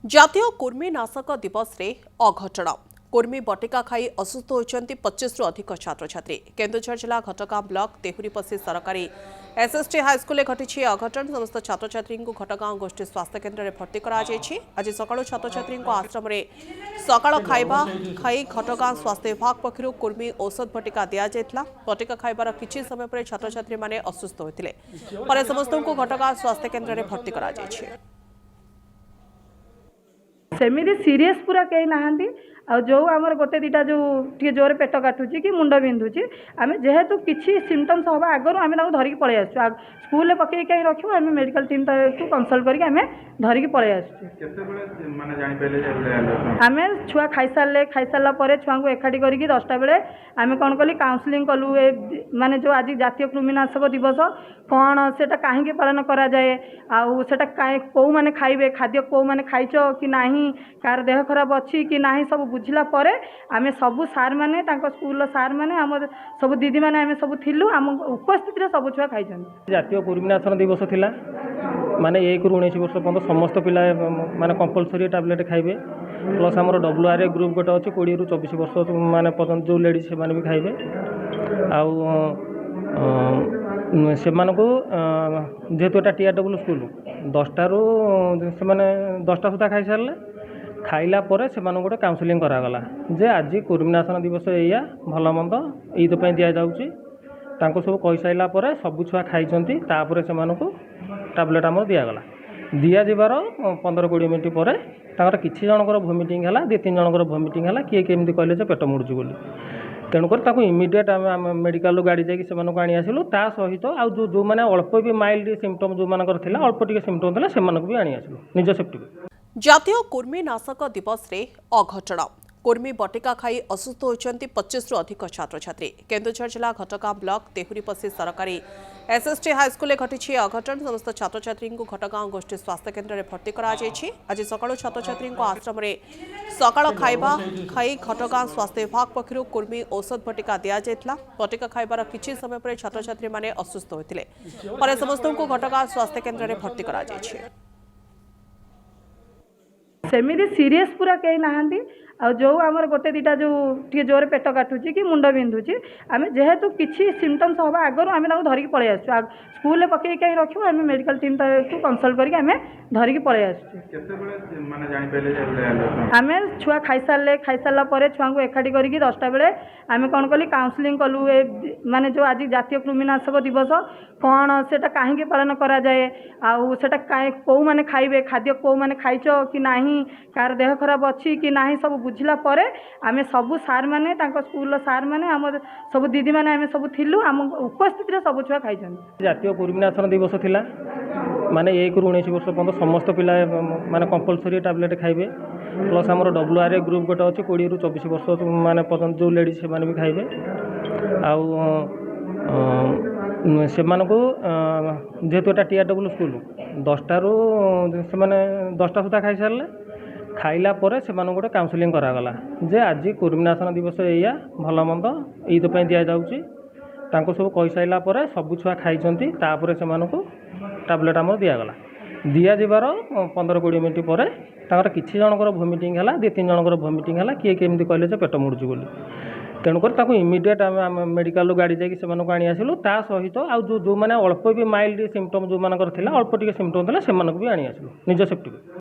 ଜାତୀୟ କୃମିନାଶକ ଦିବସରେ ଅଘଟଣ କୃମି ବଟିକା ଖାଇ ଅସୁସ୍ଥ ହୋଇଛନ୍ତି 25ରୁ ଅଧିକ ଛାତ୍ରଛାତ୍ରୀ। କେନ୍ଦୁଝର ଜିଲ୍ଲା ଘଟଗାଁ ବ୍ଲକ ତେହୁରିପଶି ସରକାରୀ ଏସ୍ଏସ୍ଟି ହାଇସ୍କୁଲରେ ଘଟିଛି ଅଘଟଣ। ସମସ୍ତ ଛାତ୍ରଛାତ୍ରୀଙ୍କୁ ଘଟଗାଁ ଗୋଷ୍ଠୀ ସ୍ୱାସ୍ଥ୍ୟ କେନ୍ଦ୍ରରେ ଭର୍ତ୍ତି କରାଯାଇଛି। ଆଜି ସକାଳୁ ଛାତ୍ରଛାତ୍ରୀଙ୍କ ଆଶ୍ରମରେ ସକାଳ ଖାଇବା ଖାଇ ଘଟଗାଁ ସ୍ୱାସ୍ଥ୍ୟ ବିଭାଗ ପକ୍ଷରୁ କୃମି ଔଷଧ ବଟିକା ଦିଆଯାଇଥିଲା। ବଟିକା ଖାଇବାର କିଛି ସମୟ ପରେ ଛାତ୍ରଛାତ୍ରୀମାନେ ଅସୁସ୍ଥ ହୋଇଥିଲେ। ପରେ ସମସ୍ତଙ୍କୁ ଘଟଗାଁ ସ୍ୱାସ୍ଥ୍ୟ କେନ୍ଦ୍ରରେ ଭର୍ତ୍ତି କରାଯାଇଛି। सेमती सीरीयस पूरा कहीं नहांती जो आमर गोटे दीटा जो टे जोर पेट काटुची कि मुंड बिंधुची आम जेहेतु किसी सिम्पटम्स हवा आगर आम धरिकी पलि आसु स्कूल पकई कहीं रखू आम मेडिकल टीम को कनसल्ट करके आम धरिकी पलि आसु आम छुआ खाई सारा छुआ को एकाठी करके 10टा बेले आम कौन कली काउनसिलिंग कलु माने जो आज जातीय कृमिनाशक दिवस कौन से कहीं पालन कराए आटा कौ मैंने खाइबे खाद्य कौ मैंने खाइच कि नहीं कार देह खराब अच्छी कि नहीं सब बुझला परे आमे सबू सार माने स्कूल सार माने आम सब दीदी माने आमे सब थिलु आम उपस्थित रे सब छुआ खाई जातीय कृमिनाशन दिवस थिला माने 1 ରୁ 19 वर्ष पर्यंत समस्त पिला माने कंपलसरी टैबलेट खाइबे प्लस आमर WRA ग्रुप गोटे अच्छे 20 ରୁ 24 वर्ष माने पर्यंत जो लेडीज से माने भी खाइबे आउ से जेहेतु एटा TRW स्कूल 10टा ରୁ से माने 10टा सुधा खाई सारे खाइला परे से गोटे काउनसिलिंग करागला जे आज कृमिनाशन दिवस या भल मंद ईद पर दि जाऊँगी सब कही सारा पर सब छुआ खाई से टैबलेट आम दिगला दिजार 15-20 मिनट पर किसी जनकर भोमिटिंग है 2-3 जनकर भोमिटिंग है किए केमती कहले पेट मुड़ुची बोली तेणुकर इमिडिएट आम मेडिकल गाड़ी जाकि आनी आसलु ता सहित आउ जो मैंने अल्प भी माइल्ड सिम्पटम जो मानकर अल्प टी सिम्पटम था से भी आनी आसलु निज सेफ्टी। ଜାତୀୟ କୃମିନାଶକ ଦିବସରେ ଅଘଟଣ କୃମି ବଟିକା ଖାଇ ଅସୁସ୍ଥ ହୋଇଛନ୍ତି 25ରୁ ଅଧିକ ଛାତ୍ରଛାତ୍ରୀ। କେନ୍ଦୁଝର ଜିଲ୍ଲା ଘଟଗାଁ ବ୍ଲକ ତେହୁରିପଶି ସରକାରୀ ଏସ୍ଏସ୍ଟି ହାଇସ୍କୁଲରେ ଘଟିଛି ଅଘଟଣ। ସମସ୍ତ ଛାତ୍ରଛାତ୍ରୀଙ୍କୁ ଘଟଗାଁ ଗୋଷ୍ଠୀ ସ୍ୱାସ୍ଥ୍ୟ କେନ୍ଦ୍ରରେ ଭର୍ତ୍ତି କରାଯାଇଛି। ଆଜି ସକାଳୁ ଛାତ୍ରଛାତ୍ରୀଙ୍କ ଆଶ୍ରମରେ ସକାଳ ଖାଇବା ଖାଇ ଘଟଗାଁ ସ୍ୱାସ୍ଥ୍ୟ ବିଭାଗ ପକ୍ଷରୁ କୃମି ଔଷଧ ବଟିକା ଦିଆଯାଇଥିଲା। ବଟିକା ଖାଇବାର କିଛି ସମୟ ପରେ ଛାତ୍ରଛାତ୍ରୀମାନେ ଅସୁସ୍ଥ ହୋଇଥିଲେ। ପରେ ସମସ୍ତଙ୍କୁ ଘଟଗାଁ ସ୍ୱାସ୍ଥ୍ୟ କେନ୍ଦ୍ରରେ ଭର୍ତ୍ତି କରାଯାଇଛି। सेमती सीरीयस पूरा कहीं नहांती जो आमर गोटे दीटा जो टे जोर पेट काटुची कि मुंड बिंधुची आम जेहेतु किसी सिम्पटम्स हवा आगर आम धरिकी पलि आसु स्कूल पकई कहीं रखू आम मेडिकल टीम को कनसल्ट करके आम धरिकी पलि आसु आम छुआ खाई सारा छुआ को एकाठी करके 10टा बेले आम कौन कली काउनसिलिंग कलु माने जो आज जातीय कृमिनाशक दिवस कौन से कहीं पालन कराए आटा कौ मैंने खाइबे खाद्य कौ मैंने खाइच कि नहीं कार देह खराब अच्छी कि नहीं सब बुझला परे आमे सबू सार माने स्कूल सार माने आम सब दीदी माने आमे सब थिलु आम उपस्थित रे सब छुआ खाई जातीय कृमिनाशन दिवस थिला माने 1 ରୁ 19 वर्ष पर्यंत समस्त पिला माने कंपलसरी टैबलेट खाइबे प्लस आमर WRA ग्रुप गोटे अच्छे 20 ରୁ 24 वर्ष माने पर्यंत जो लेडीज से भी खाइबे आउ से जेहेतु एटा TRW स्कूल 10टा ରୁ से 10टा सुधा खाई सारे खाइला परे से गोटे काउनसिलिंग करागला जे आज कृमिनाशन दिवस या भल मंद ईद पर दि जाऊँगी सब कही सारा पर सब छुआ खाई से टैबलेट आम दिगला दिजार 15-20 मिनट पर किसी जनकर भोमिटिंग है 2-3 जनकर भोमिटिंग है किए केमती कहले पेट मुड़ुची बोली तेणुकर इमिडिएट आम मेडिकल गाड़ी जाकि आनी आसलु ता सहित जो मैंने अल्प भी माइल्ड सिम्पटम जो मानकर अल्प टी सिम्पटम था से भी आनी आसलु निज सेफ्टी।